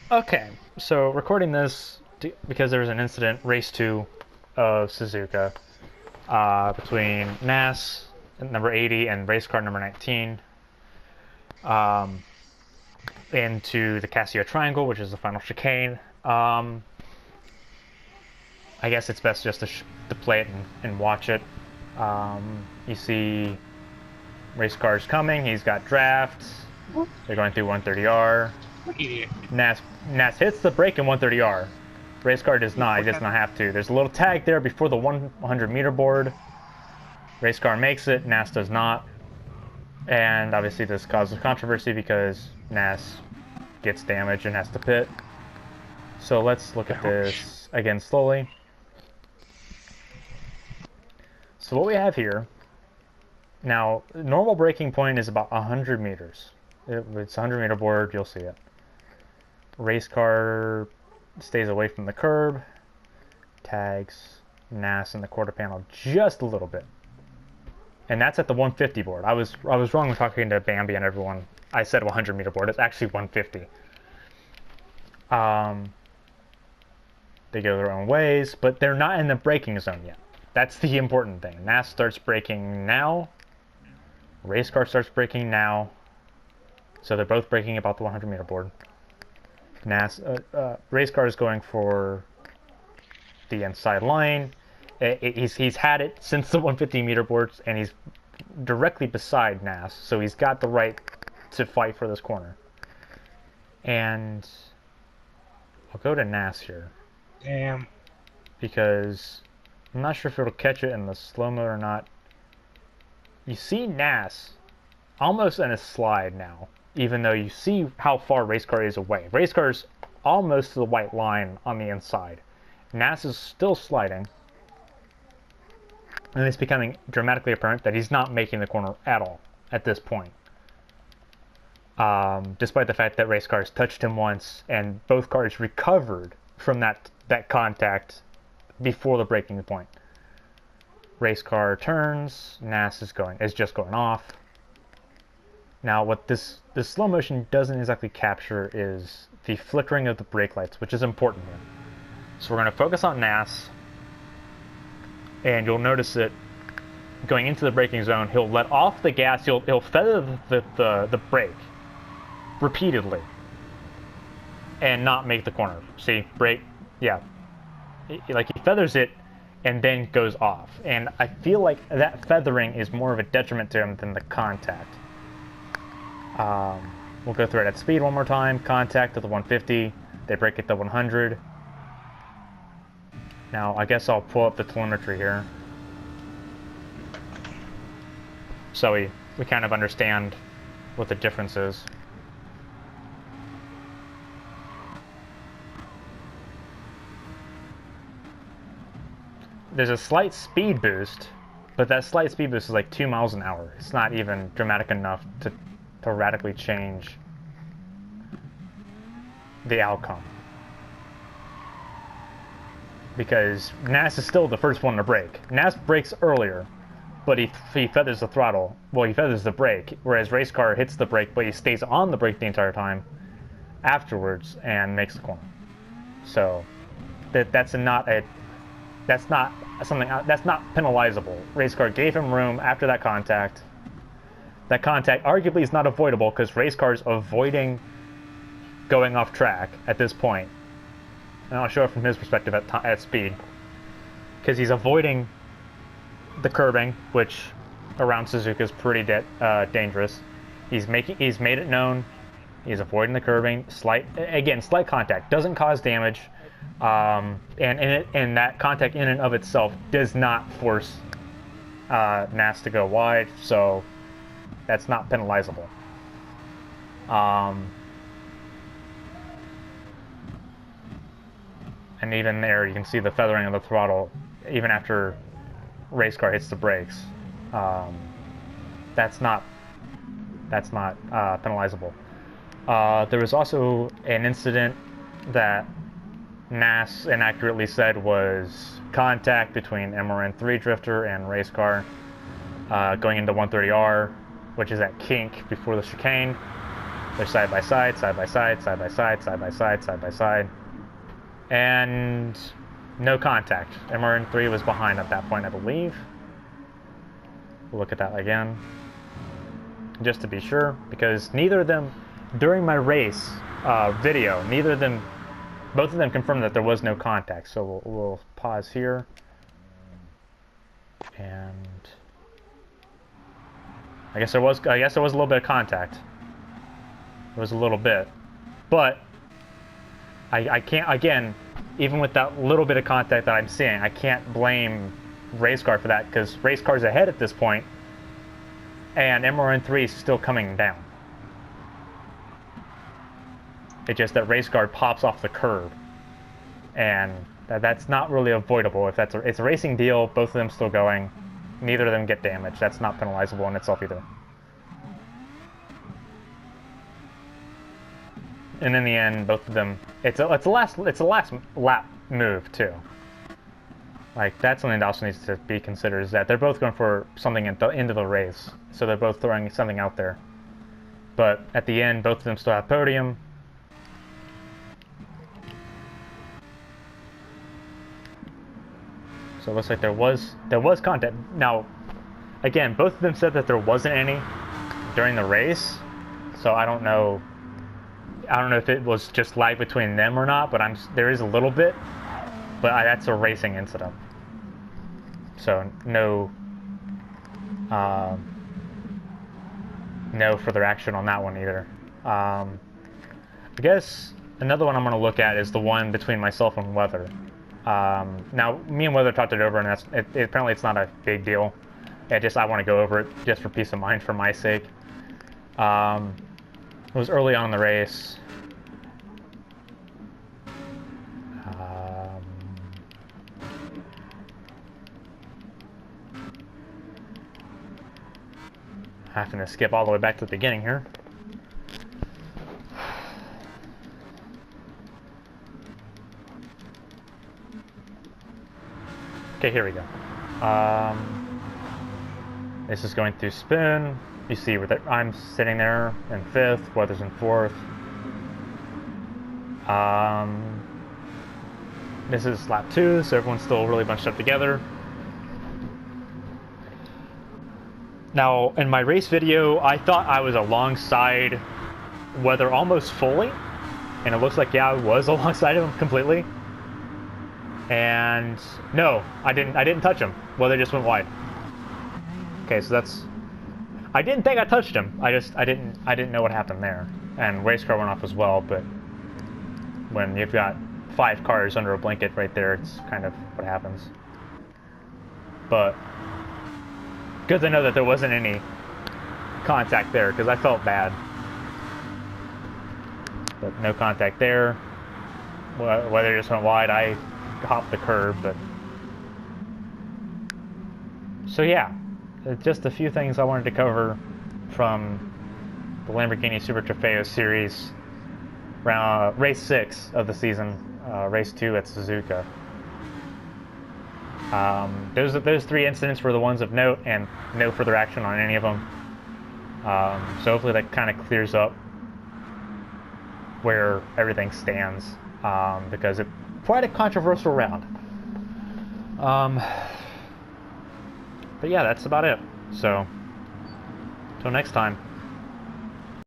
Okay, so recording this because there was an incident, race 2 of Suzuka, between NAS number 80 and race car number 19, um, into the Casio Triangle, which is the final chicane. I guess it's best just to play it and watch it. You see race cars coming. He's got drafts. They're going through 130R. Idiot. Nas hits the brake in 130R. Race car does not. He does not have to. There's a little tag there before the 100-meter board. Race car makes it. Nas does not. And obviously this causes controversy because Nas gets damaged and has to pit. So let's look at this again slowly. So what we have here, now normal braking point is about 100 meters. It's a 100-meter board, you'll see it. Race car stays away from the curb, tags NAS in the quarter panel just a little bit. And that's at the 150 board. I was wrong when talking to Bambi and everyone. I said 100-meter board. It's actually 150. They go their own ways, but they're not in the braking zone yet. That's the important thing. NAS starts braking now. Race car starts braking now. So they're both braking about the 100-meter board. Race car is going for the inside line. He's had it since the 150-meter boards, and he's directly beside NAS, so he's got the right to fight for this corner. And I'll go to NAS here. Damn. Because I'm not sure if it'll catch it in the slow-mo or not. You see NAS almost in a slide now, even though you see how far race car is away. Race car's almost to the white line on the inside. NAS is still sliding. And it's becoming dramatically apparent that he's not making the corner at all at this point. Despite the fact that race cars touched him once and both cars recovered from that contact before the braking point. Race car turns, NAS is just going off. Now what this slow motion doesn't exactly capture is the flickering of the brake lights, which is important here. So we're going to focus on NAS, and you'll notice that going into the braking zone, he'll let off the gas, he'll feather the brake repeatedly and not make the corner. See, brake, yeah. Like he feathers it and then goes off. And I feel like that feathering is more of a detriment to him than the contact. We'll go through it at speed one more time. Contact at the 150. They brake at the 100. Now, I guess I'll pull up the telemetry here. So we kind of understand what the difference is. There's a slight speed boost, but that slight speed boost is like 2 miles an hour. It's not even dramatic enough to radically change the outcome. Because NAS is still the first one to brake. NAS brakes earlier, but he feathers the throttle. Well, he feathers the brake, whereas race car hits the brake, but he stays on the brake the entire time afterwards and makes the corner. So that's not penalizable. Race car gave him room after that contact. That contact arguably is not avoidable because race car's avoiding going off track at this point. And I'll show it from his perspective at speed. Because he's avoiding the curbing, which around Suzuka is pretty dangerous. He's made it known. He's avoiding the curbing. Slight contact doesn't cause damage, and that contact in and of itself does not force NAS to go wide, so that's not penalizable. And even there, you can see the feathering of the throttle, even after race car hits the brakes. That's not penalizable. There was also an incident that NAS inaccurately said was contact between MRN3 drifter and race car going into 130R, which is at kink before the chicane. They're side by side, side by side, side by side, side by side, side by side. And no contact. MRN3 was behind at that point, I believe. We'll look at that again. Just to be sure, because neither of them, during my race video, both of them confirmed that there was no contact. So we'll pause here. And I guess there was a little bit of contact. There was a little bit. But I can't, again, even with that little bit of contact that I'm seeing, I can't blame race car for that, because race car's ahead at this point, and MRN3 is still coming down. It's just that race car pops off the curb, and that's not really avoidable. If it's a racing deal, both of them still going, neither of them get damaged. That's not penalizable in itself either. And in the end, both of them, it's a last lap move too. Like, that's something that also needs to be considered, is that they're both going for something at the end of the race, so they're both throwing something out there. But at the end, both of them still have podium. So it looks like there was contact. Now, again, both of them said that there wasn't any during the race, so I don't know if it was just lag between them or not, but there is a little bit, but that's a racing incident. So no further action on that one either. I guess another one I'm going to look at is the one between myself and Weather. Now, me and Weather talked it over, and apparently it's not a big deal. I want to go over it just for peace of mind, for my sake. It was early on in the race. Having to skip all the way back to the beginning here. Okay, here we go. This is going through spin. You see where I'm sitting there in 5th, Weather's in 4th. This is lap 2, so everyone's still really bunched up together. Now, in my race video, I thought I was alongside Weather almost fully, and it looks like, yeah, I was alongside him completely. And no, I didn't touch him. Weather just went wide. Okay, so that's, I didn't think I touched him. I didn't know what happened there. And race car went off as well, but when you've got 5 cars under a blanket right there, it's kind of what happens. But good to know that there wasn't any contact there, because I felt bad. But no contact there. Weather just went wide. I hopped the curb, but so yeah, just a few things I wanted to cover from the Lamborghini Super Trofeo series, race 6 of the season, race 2 at Suzuka. Those 3 incidents were the ones of note, and no further action on any of them. So hopefully that kind of clears up where everything stands, because it's quite a controversial round. But yeah, that's about it. So, till next time.